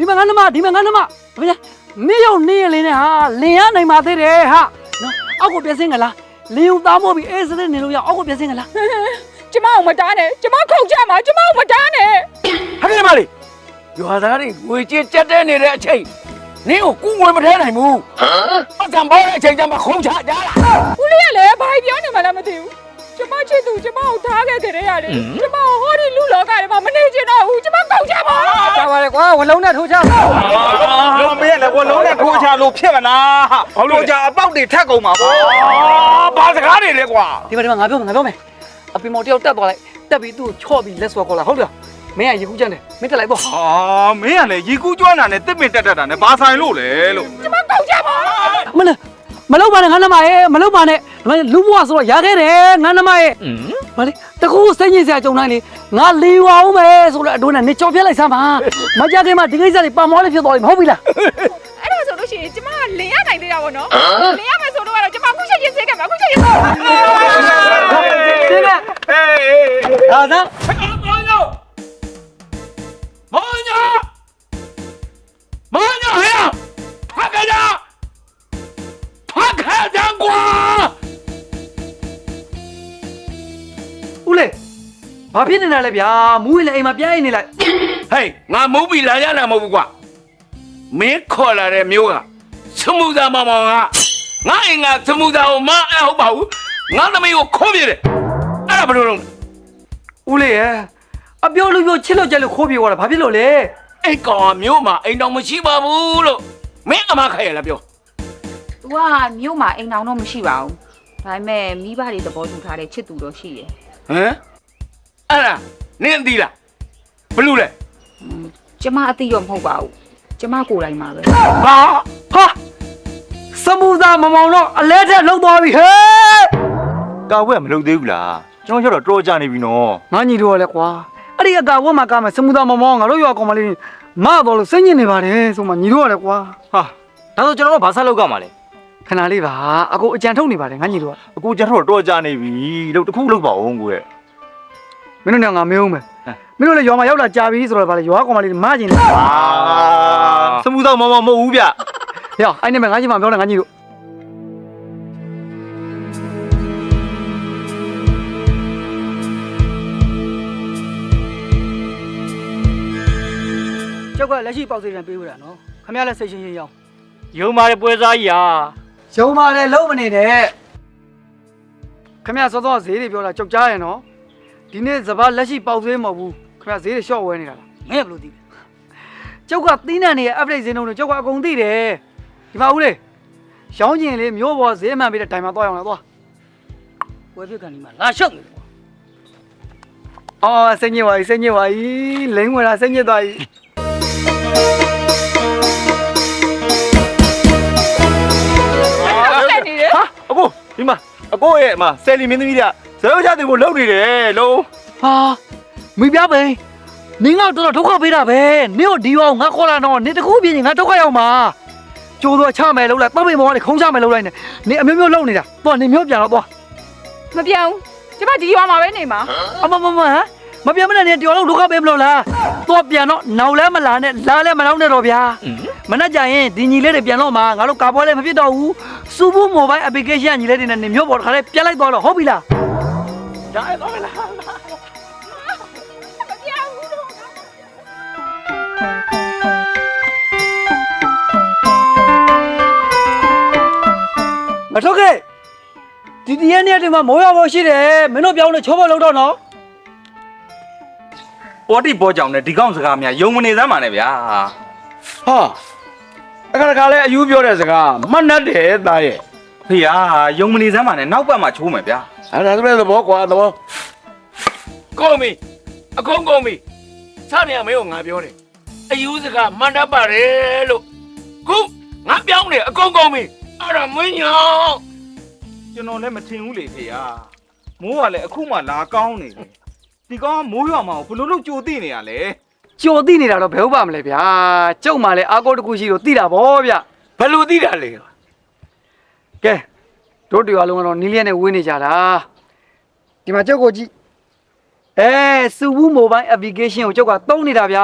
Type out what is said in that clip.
ဒီမှာငါနှမဘယ်နေရောက်နေရလေနဲ့ဟာလင်ရနိုင်ပါသေးတယ်ဟာနော်အောက်ကိုပြင်းစင်းကလားလင်ယူသားမို့ပြီးအေးစတဲ့နေလို့ရအောက်ကိုပြင်းစင်းကလားကျမအောင်မတားနဲ့ကျမခုတ်ကြမှာကျမအောင်မတားနဲ့ဟာကလေးမလေးရွာသားတွေငွေကြေးကြက်တဲနေတဲ့အချိန်နင်းကိုကူငွေမထဲနိုင်ဘူးအကံပေါ်တဲ့အချိန်ကျမှခုံးချကြလားဦးလေးကလည်းဘာပြောနေမှလည်းမသိဘူးကျမချစ်သူကျမကိုထားခဲ့တဲ့ရတယ်ကျမဟောဒီလူလောကထဲမှာမနေချင်တော့ဘူးကျမခုတ်ကြမှာကြောက်ပါလေကွာဝလုံးနဲ့ထိုးချလုံးမင်းလည်းဝလုံးနဲ့ထိုးချလို့ဖြစ်မလားဟာလို့ကြအပေါက်တွေထက်ကုန်ပါဘောဘာစကားတွေလဲကွာဒီမှာငါပြောမယ်အပင်မော်တယောက်တက်သွားလိုက်တက်ပြီးသူ့ချော့ပြီးလက်ဆွဲခေါ်လာဟုတ်လားမင်းကရေကူးကြမ်းတယ်မင်းတက်လိုက်ပေါ့ဟာမင်းကလည်းရေကူးကျွမ်းတာနဲ့တစ်ပင်တက်တာနဲ့ဘာဆိုင်လို့လဲလို့ကျမခုတ်ကြမှာမလုပ်ပါနဲ့ငါနှမရဲ့မလုပ်ပါနဲ့လူဘွားဆိုတော့ရခဲ့တယ်ငါနှမရဲ့မလေးတကူစိတ်ညစ်စရာကြုံတိုင်းလေငါလီဝအောင်မယ်ဆိုတော့အတိုးနဲ့နေကြော်ပြက်လိုက်စမ်းပါမကြခင်မှာဒီကိစ္စတွေပမောလေးဖြစ်သွားပြီမဟုတ်ပြီလားအဲ့ဒါဆိုလို့ရှိရင်ကျမလင်ရနိုင်သေးတာပေါ့နော်လင်ရမယ်ဆိုတော့ကျမခုချက်ချင်းစိတ်ကမှာခုချက်ချင်းဒီကဟာသာမောင်ဟဲ့ဖာကကြကွာဦးလေးဘာဖြစ်နေတာလဲဗျာမူးရင်လည်းအိမ်မှာပြိုင်နေလိုက်ဟေးငါမုန်းပြီးလာရတာမဟုတ်ဘူးကွာမင်းခေါ်လာတဲ့မျိုးကစမှုသားမောင်ကငါအိမ်ကစမှုသားကိုမအဲ့ဟုတ်ပါဘူးငါသမီးကိုခိုးပြတယ်အဲ့ဒါဘယ်လိုလုပ်လဲဦးလေးရဲ့အပြောလို့ပြောချစ်လို့ကြက်လို့ခိုးပြေသွားတာဘာဖြစ်လို့လဲအဲ့ကောင်ကမျိုးမှာအိမ်တော်မရှိပါဘူးလို့မင်းအမခိုင်ရလားပြောသူကမြို့မှာအိမ်အောင်တော့မရှိပါဘူးဒါပေမဲ့မိဘတွေသဘောတူထားတဲ့ချစ်သူတော့ရှိတယ်ဟမ်အဲ့ဒါနင်းသိလားဘလူးလဲကျမအသိတော့မဟုတ်ပါဘူးကျမကိုယ်တိုင်ပါပဲဟာစမူသာမမောင်တော့အလဲထက်လှုပ်သွားပြီဟဲ့ကာဝက်မလုပ်သေးဘူးလားကျွန်တော်ကျတော့တော်ကြနေပြီနော်ငါညီတို့ကလည်းကွာအဲ့ဒီအကာဝက်မှာကားမယ်စမူသာမမောင်ငါတို့ရွာကောင်မလေးမတော်လို့စိတ်ညစ်နေပါတယ်ဆိုမှညီတို့ကလည်းကွာဟာဒါဆိုကျွန်တော်တို့ဘာဆက်လုပ်ကြမှာလဲခဏလေးပါအကိုအကြံထုတ်နေပါတယ်ငါညီတို့ကအကိုကျွန်တော်တော်ကြနေပြီလို့တခုလုပ်ပါအောင်ကိုရဲ့မင်းတို့နဲ့ငါမေးဦးမယ်မင်းတို့လည်းရွာမှာရောက်လာကြာပြီဆိုတော့ဗာလေရွာကောင်မလေးမကျင်တယ်စမှုတော့မဟုတ်ဘူးဗျဟေ့အဲ့နဲ့ငါချင်းမပြောနဲ့ငါညီတို့ကျောက်ကလက်ရှိပေါက်စေးပြန်ပေးဦးတာနော်ခမရလည်းစိတ်ရှင်းရှင်းရောက်ယုံပါတယ်ပွဲစားကြီးဟာယုံပါတယ်လုံးမနေနဲ့ခမရစောစောဈေးတွေပြောတာကြောက်ကြားရနော်ဒီနေ့စပါးလက်ရှိပေါက်စေးမဟုတ်ဘူးခမရဈေးတွေရှော့ဝဲနေတာလားမင်းဘယ်လိုသိလဲကျောက်ကသီးနှံတွေရဲ့ update ဈေးနှုန်းတွေကျောက်ကအကုန်သိတယ်ဒီမှာဦးလေးရောင်းကျင်လေးမျိုးပေါ်ဈေးမှန်ပေးတဲ့တိုင်မှာသွားအောင်လားသွားဝယ်ပြကန်ဒီမှာငါရှုပ်နေအော်စိတ်ညစ်ပါပြီလိမ့်ဝင်လာစိတ်ညစ်သွားပြီဟာအခုဒီမှာအကိုရဲ့မှာဆယ်လီမင်းသမီးကဇေယျချတဲ့ကိုလုံနေတယ်လို့ဟာမိပြပဲနင်းကတော့ဒုက္ခပေးတာပဲနင်းတို့ဒီရောငါခေါ်လာတော့နင်းတခုပြင်းရင်ငါဒုက္ခရောက်မှာကျိုးတော့ချမယ်လို့လိုက်တောက်ပိန်မောကနေခုံးချမယ်လို့လိုက်နေနင်းအမျိုးမျိုးလုံနေတာသွားနင်းမျိုးပြန်တော့သွားမပြောင်းကျမဒီရွာမှာပဲနေမှာအမမပြန်မနဲ့နင်းတော်လုံးဒုက္ခပေးမလို့လားသွားပြန်တော့နောက်လဲမလာနဲ့လာလဲမနောက်နဲ့တော့ဗျာမနှက်ကြရင်ဒီညီလေးတွေပြန်တော့မှာငါတို့ကာပွဲလည်းမဖြစ်တော့ဘူးစူဘူးမိုဘိုင်း application ညီလေးတွေနဲ့နင်းမျိုးပေါ်တစ်ခါလေးပြန်လိုက်သွားတော့ဟုတ်ပြီလားဒါအဲ့တော့လားမထုတ်ခဲ့ဒီတရက်နေ့တည်းမှာမိုးရွာဖို့ရှိတယ်မင်းတို့ပြောင်းလို့ချောဖို့လောက်တော့နော်ပေါ်တိပေါ်ကြောင်နဲ့ဒီကောင်စကားများယုံမနေသမ်းပါနဲ့ဗျာဟာအခါလဲအယူပြောတဲ့စကားမှတ်နဲ့တယ်သားရဲ့ဖေဟာယုံမနေသမ်းပါနဲ့နောက်ပတ်မှာချိုးမယ်ဗျာအဲ့ဒါလည်းသဘောကွာသဘောကုန်ပြီအကုန်ကုန်ပြီစနေရမင်းကိုငါပြောတယ်အယူစကားမှန်တတ်ပါတယ်လို့ခုငါပြောင်းတယ်အကုန်ကုန်ပြီအဲ့ဒါမင်းညောင်းကျွန်တော်လည်းမထင်ဘူးလေဖေဟာမိုးကလည်းအခုမှလာကောင်းနေတယ်ဒီကောင်ကမိုးရွာမှာဘလို့လို့ကြိုသိနေရလဲကြိုသိနေတာတော့ဘယ်ဟုတ်ပါမလဲဗျာကျုပ်မှလည်းအာကိုတကူရှိလို့သိတာဗောဗျဘယ်လိုသိတာလဲကဲတို့တူအလုံးကတော့နီးလျက်နဲ့ဝေးနေကြတာဒီမှာကျုပ်ကိုကြည့်စူဘူးမိုဘိုင်း application ကိုကျုပ်ကသုံးနေတာဗျာ